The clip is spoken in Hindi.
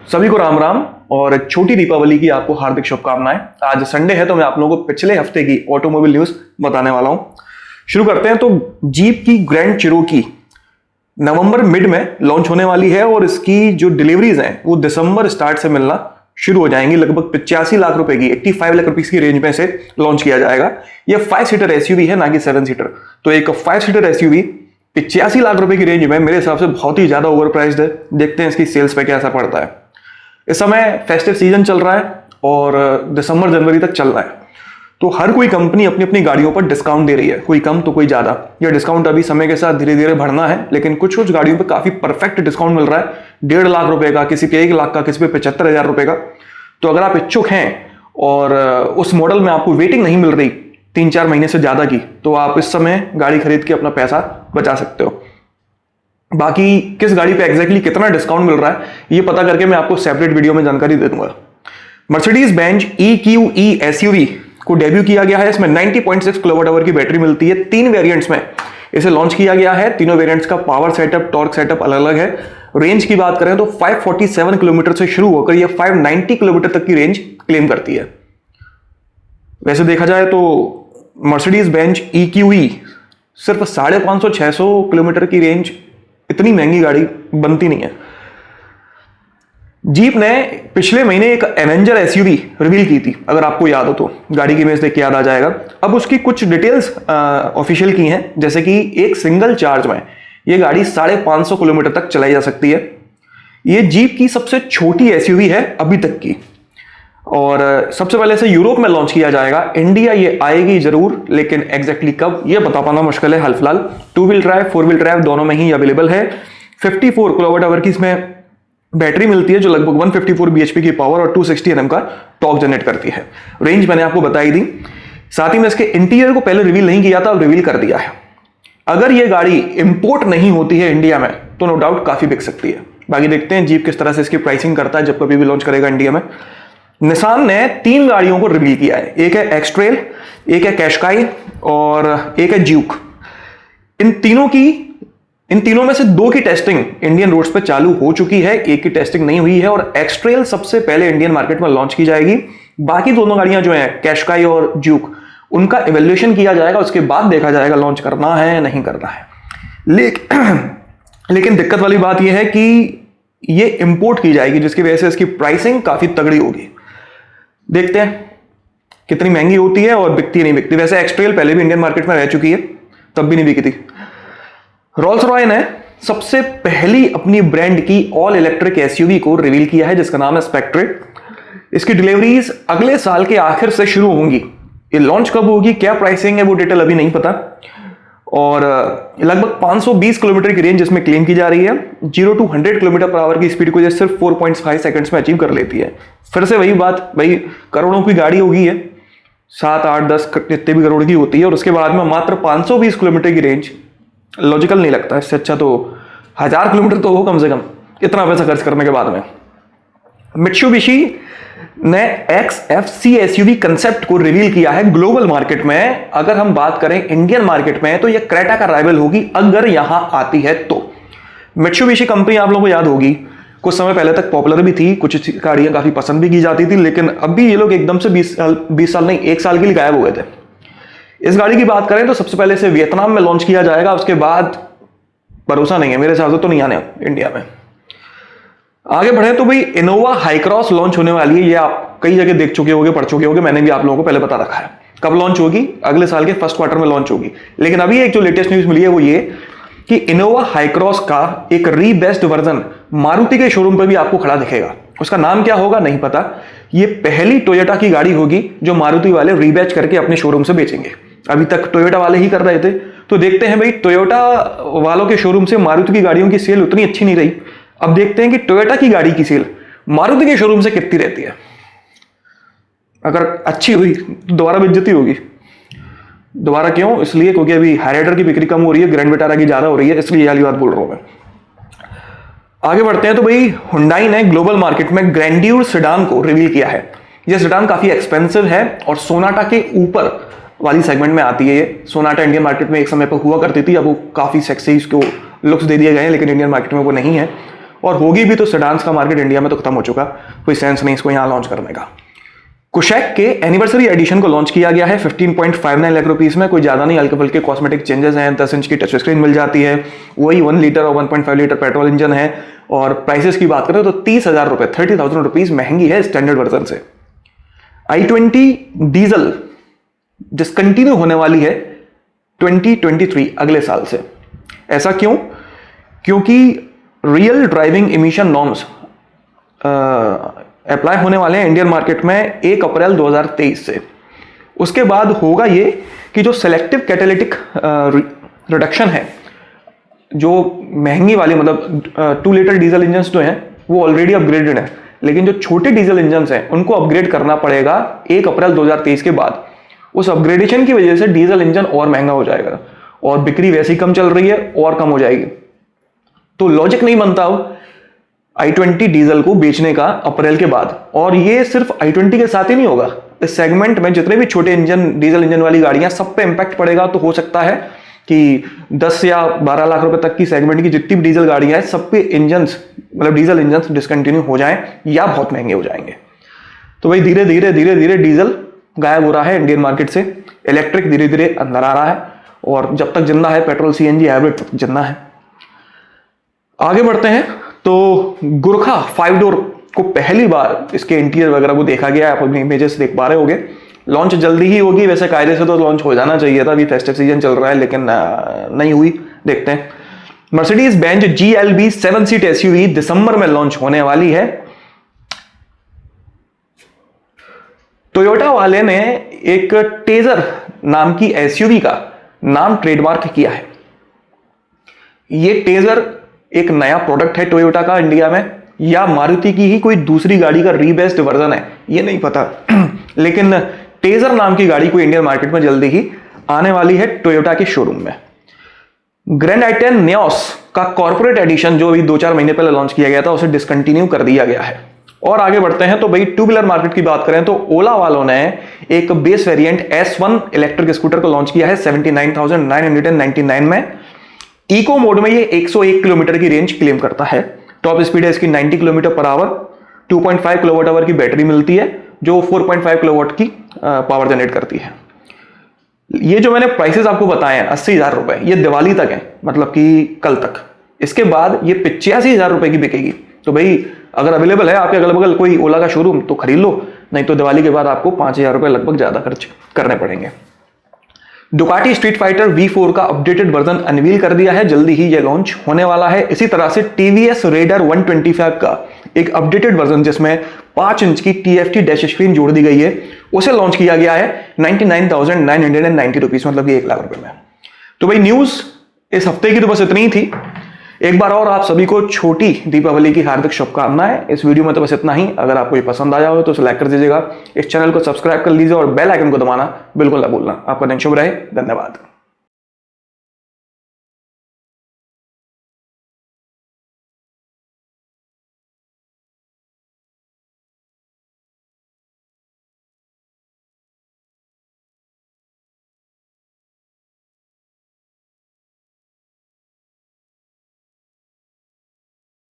सभी को राम राम और एक छोटी दीपावली की आपको हार्दिक शुभकामनाएं। आज संडे है तो मैं आप लोगों को पिछले हफ्ते की ऑटोमोबाइल न्यूज बताने वाला हूं। शुरू करते हैं। तो जीप की ग्रैंड चिरोकी नवंबर मिड में लॉन्च होने वाली है और इसकी जो डिलीवरीज हैं वो दिसंबर स्टार्ट से मिलना शुरू हो जाएंगी। लगभग 85 लाख रुपए की 85 लाख रुपए की रेंज में से लॉन्च किया जाएगा। यह 5 सीटर एसयूवी है, ना कि 7 सीटर। तो एक 5 सीटर एसयूवी 85 लाख रुपए की रेंज में मेरे हिसाब से बहुत ही ज्यादा ओवर प्राइस्ड है। देखते हैं इसकी सेल्स पे क्या असर पड़ता है। इस समय फेस्टिव सीजन चल रहा है और दिसंबर जनवरी तक चल रहा है, तो हर कोई कंपनी अपनी अपनी गाड़ियों पर डिस्काउंट दे रही है, कोई कम तो कोई ज्यादा। यह डिस्काउंट अभी समय के साथ धीरे धीरे बढ़ना है, लेकिन कुछ कुछ गाड़ियों पर काफी परफेक्ट डिस्काउंट मिल रहा है। 1.5 लाख रुपए का, किसी पे 1 लाख का, किसी पे 75,000 रुपए का। तो अगर आप इच्छुक हैं और उस मॉडल में आपको वेटिंग नहीं मिल रही 3-4 महीने से ज्यादा की, तो आप इस समय गाड़ी खरीद के अपना पैसा बचा सकते हो। बाकी किस गाड़ी पे एग्जैक्टली कितना डिस्काउंट मिल रहा है ये पता करके मैं आपको सेपरेट वीडियो में जानकारी दे दूंगा। मर्सिडीज बेंज EQE एसयूवी को डेब्यू किया गया है। इसमें 90.6 किलोवाट आवर की बैटरी मिलती है। 3 वेरिएंट्स में इसे लॉन्च किया गया है। तीनों वेरिएंट्स का पावर सेटअप, टॉर्क सेटअप अलग अलग है। रेंज की बात करें तो 547 किलोमीटर से शुरू होकर यह 590 किलोमीटर तक की रेंज क्लेम करती है। वैसे देखा जाए तो मर्सिडीज बेंज EQE सिर्फ 550-600 किलोमीटर की रेंज, इतनी महंगी गाड़ी बनती नहीं है। जीप ने पिछले महीने एक एवेंजर एसयूवी रिवील की थी, अगर आपको याद हो तो। गाड़ी की इमेज देख के याद आ जाएगा। अब उसकी कुछ डिटेल्स ऑफिशियल की हैं, जैसे कि एक सिंगल चार्ज में यह गाड़ी 550 किलोमीटर तक चलाई जा सकती है। यह जीप की सबसे छोटी एसयूवी है अभी तक की, और सबसे पहले इसे यूरोप में लॉन्च किया जाएगा। इंडिया ये आएगी जरूर, लेकिन एग्जैक्टली कब ये बता पाना मुश्किल है। हाल फिलहाल 2 व्हील ड्राइव, 4 व्हील ड्राइव दोनों में ही अवेलेबल है। 54 किलोवाट आवर की इसमें बैटरी मिलती है, जो लगभग 154 bhp की पावर और 260 Nm का टॉर्क जनरेट करती है। रेंज मैंने आपको बताई दी। साथ ही में इसके इंटीरियर को पहले रिवील नहीं किया था, अब रिवील कर दिया है। अगर ये गाड़ी इंपोर्ट नहीं होती है इंडिया में तो नो डाउट काफी बिक सकती है। बाकी देखते हैं जीप किस तरह से इसकी प्राइसिंग करता है जब कभी भी लॉन्च करेगा इंडिया में। निसान ने 3 गाड़ियों को रिवील किया है। एक है एक्सट्रेल, एक है कैशकाई और एक है ज्यूक। इन तीनों में से 2 की टेस्टिंग इंडियन रोड्स पे चालू हो चुकी है, एक की टेस्टिंग नहीं हुई है, और एक्सट्रेल सबसे पहले इंडियन मार्केट में लॉन्च की जाएगी। बाकी दोनों गाड़ियां जो हैं कैशकाई और ज्यूक, उनका इवैल्यूएशन किया जाएगा, उसके बाद देखा जाएगा लॉन्च करना है नहीं करना है। लेकिन दिक्कत वाली बात यह है कि ये इंपोर्ट की जाएगी, जिसकी वजह से इसकी प्राइसिंग काफी तगड़ी होगी। देखते हैं कितनी महंगी होती है और बिकती नहीं बिकती। वैसे एक्सट्रेल पहले भी इंडियन मार्केट में रह चुकी है, तब भी नहीं बिकी थी। रोल्स रॉय ने सबसे पहली अपनी ब्रांड की ऑल इलेक्ट्रिक एसयूवी को रिवील किया है, जिसका नाम है स्पेक्ट्रे। इसकी डिलीवरीज अगले साल के आखिर से शुरू होंगी। ये लॉन्च कब होगी, क्या प्राइसिंग है, वो डिटेल अभी नहीं पता। और लगभग 520 किलोमीटर की रेंज इसमें क्लेम की जा रही है। 0 to 100 किलोमीटर पर आवर की स्पीड को ये सिर्फ 4.5 सेकंड्स में अचीव कर लेती है। फिर से वही बात, भाई करोड़ों की गाड़ी होगी है, 7, 8, 10 जितने भी करोड़ की होती है, और उसके बाद में मात्र 520 किलोमीटर की रेंज लॉजिकल नहीं लगता। इससे अच्छा तो 1000 किलोमीटर तो हो कम से कम, इतना पैसा खर्च करने के बाद में। मित्सुबिशी ने XFC एसयूवी कंसेप्ट को रिवील किया है ग्लोबल मार्केट में। अगर हम बात करें इंडियन मार्केट में तो यह क्रेटा का राइवल होगी, अगर यहां आती है तो। मित्सुबिशी कंपनी आप लोगों को याद होगी, कुछ समय पहले तक पॉपुलर भी थी, कुछ गाड़ियां काफी पसंद भी की जाती थी, लेकिन अभी ये लोग एकदम से 20 साल नहीं, 1 साल के लिए गायब हो गए थे। इस गाड़ी की बात करें तो सबसे पहले इसे वियतनाम में लॉन्च किया जाएगा, उसके बाद भरोसा नहीं है, मेरे हिसाब से तो नहीं आने इंडिया में। आगे बढ़े तो भाई इनोवा हाईक्रॉस लॉन्च होने वाली है। ये आप कई जगह देख चुके होंगे, पढ़ चुके होंगे, मैंने भी आप लोगों को पहले बता रखा है। कब लॉन्च होगी, अगले साल के फर्स्ट क्वार्टर में लॉन्च होगी। लेकिन अभी एक जो लेटेस्ट न्यूज मिली है वो ये कि इनोवा हाईक्रॉस का एक रीबेस्ट वर्जन मारुति के शोरूम पर भी आपको खड़ा दिखेगा। उसका नाम क्या होगा नहीं पता। ये पहली टोयोटा की गाड़ी होगी जो मारुति वाले रीबैच करके अपने शोरूम से बेचेंगे। अभी तक टोयोटा वाले ही कर रहे थे, तो देखते हैं भाई टोयोटा वालों के शोरूम से मारुति की गाड़ियों की सेल उतनी अच्छी नहीं रही। अब देखते हैं कि टोयोटा की गाड़ी की सेल मारुति के शोरूम से कितनी रहती है। अगर अच्छी हुई तो दोबारा बेइज्जती होगी। दोबारा क्यों, इसलिए क्योंकि अभी हाइराइडर की बिक्री कम हो रही है, ग्रैंड विटारा की ज्यादा हो रही है, इसलिए ये वाली बात बोल रहा हूं मैं। आगे बढ़ते हैं तो भाई हुंडई ने ग्लोबल मार्केट में ग्रैंड्यूर सेडान को रिवील किया है। यह सेडान काफी एक्सपेंसिव है और सोनाटा के ऊपर वाली सेगमेंट में आती है। ये सोनाटा इंडियन मार्केट में एक समय पर हुआ करती थी, अब वो काफी सेक्सी इसको लुक्स दे दिए गए हैं, लेकिन इंडियन मार्केट में वो नहीं है। और होगी भी तो सेडान्स का मार्केट इंडिया में तो खत्म हो चुका, कोई सेंस नहीं इसको यहाँ लॉन्च करने का। कुशैक के एनिवर्सरी एडिशन को लॉन्च किया गया है 15.59 लाख रुपीस में। कोई ज्यादा नहीं, हल्के फुल्के कॉस्मेटिक चेंजेस हैं। 10 इंच की टच स्क्रीन मिल जाती है, वही 1 लीटर और 1.5 लीटर पेट्रोल इंजन है। और प्राइसेस की बात करें तो 30,000 रुपए, 30,000 रुपीज महंगी है स्टैंडर्ड वर्जन से। i20 डीजल डिसकंटिन्यू होने वाली है 2023 अगले साल से। ऐसा क्यों? क्योंकि real driving emission norms apply होने वाले हैं इंडियन मार्केट में 1 अप्रैल 2023 से। उसके बाद होगा ये कि जो सेलेक्टिव कैटालिटिक रिडक्शन है, जो महंगी वाली मतलब 2 लीटर डीजल इंजन जो हैं वो ऑलरेडी अपग्रेडेड है, लेकिन जो छोटे डीजल इंजन हैं उनको अपग्रेड करना पड़ेगा 1 अप्रैल 2023 के बाद। उस अपग्रेडेशन की वजह से डीजल इंजन और महंगा हो जाएगा और बिक्री वैसे ही कम चल रही है और कम हो जाएगी। तो लॉजिक नहीं बनता अब i20 डीजल को बेचने का अप्रैल के बाद। और ये सिर्फ i20 के साथ ही नहीं होगा, इस सेगमेंट में जितने भी छोटे इंजन डीजल इंजन वाली गाड़ियां सब पे इंपैक्ट पड़ेगा। तो हो सकता है कि 10 या 12 लाख रुपए तक की सेगमेंट की जितनी भी डीजल गाड़ियां हैं सब पे इंजन्स मतलब डीजल इंजन्स डिसकंटिन्यू हो जाएं या बहुत महंगे हो जाएंगे। तो भाई धीरे धीरे डीजल गायब हो रहा है इंडियन मार्केट से, इलेक्ट्रिक धीरे धीरे अंदर आ रहा है और जब तक जिंदा है पेट्रोल सीएनजी हाइब्रिड तक जिंदा है। आगे बढ़ते हैं तो गुरखा 5 डोर को पहली बार इसके इंटीरियर वगैरह को देखा गया, आप अपनी इमेजेस देख पा रहे होंगे। लॉन्च जल्दी ही होगी, वैसे कायदे से तो लॉन्च हो जाना चाहिए था, अभी फेस्टिव सीजन चल रहा है लेकिन नहीं हुई, देखते हैं। Mercedes Benz GLB 7 seat SUV दिसंबर में लॉन्च होने वाली है। टोयोटा वाले ने एक टेजर नाम की SUV का नाम ट्रेडमार्क किया है। ये टेजर एक नया प्रोडक्ट है टोयोटा का इंडिया में, या मारुति की ही कोई दूसरी गाड़ी का रीबेस्ड वर्जन है, ये नहीं पता लेकिन टेजर नाम की गाड़ी को इंडियन मार्केट में जल्दी ही आने वाली है टोयोटा के शोरूम में। ग्रैंड आई10 नियोस का कॉर्पोरेट एडिशन जो अभी 2-4 महीने पहले लॉन्च किया गया था उसे डिसकंटिन्यू कर दिया गया है। और आगे बढ़ते हैं तो भाई टू व्हीलर मार्केट की बात करें तो ओला वालों ने एक base variant S1 electric scooter को लॉन्च किया है 79,999 में। इको मोड में ये 101 किलोमीटर की रेंज क्लेम करता है। टॉप स्पीड है इसकी 90 kilometre per hour, 2.5 kilowatt hour की बैटरी मिलती है जो 4.5 किलोवाट की पावर जनरेट करती है। ये जो मैंने प्राइसेस आपको बताए हैं 80,000 रुपए, ये दिवाली तक है, मतलब कि कल तक। इसके बाद ये 85,000 रुपए की बिकेगी। तो भाई अगर अवेलेबल है आपके अगल बगल कोई ओला का शोरूम तो खरीद लो, नहीं तो दिवाली के बाद आपको 5,000 रुपए लगभग ज्यादा खर्च करने पड़ेंगे। डुकाटी स्ट्रीट फाइटर V4 का अपडेटेड वर्जन अनवील कर दिया है, जल्दी ही यह लॉन्च होने वाला है। इसी तरह से TVS रेडर 125 का एक अपडेटेड वर्जन जिसमें 5 इंच की TFT डैश स्क्रीन जोड़ दी गई है, उसे लॉन्च किया गया है 99,990 रुपीज, मतलब कि 1 लाख रुपए में। तो भाई न्यूज इस हफ्ते की तो बस इतनी ही थी। एक बार और आप सभी को छोटी दीपावली की हार्दिक शुभकामनाएं। इस वीडियो में तो बस इतना ही। अगर आपको ये पसंद आया हो तो उसे लाइक कर दीजिएगा, इस चैनल को सब्सक्राइब कर लीजिए और बेल आइकन को दबाना बिल्कुल ना भूलना। आपका दिन शुभ रहे, धन्यवाद।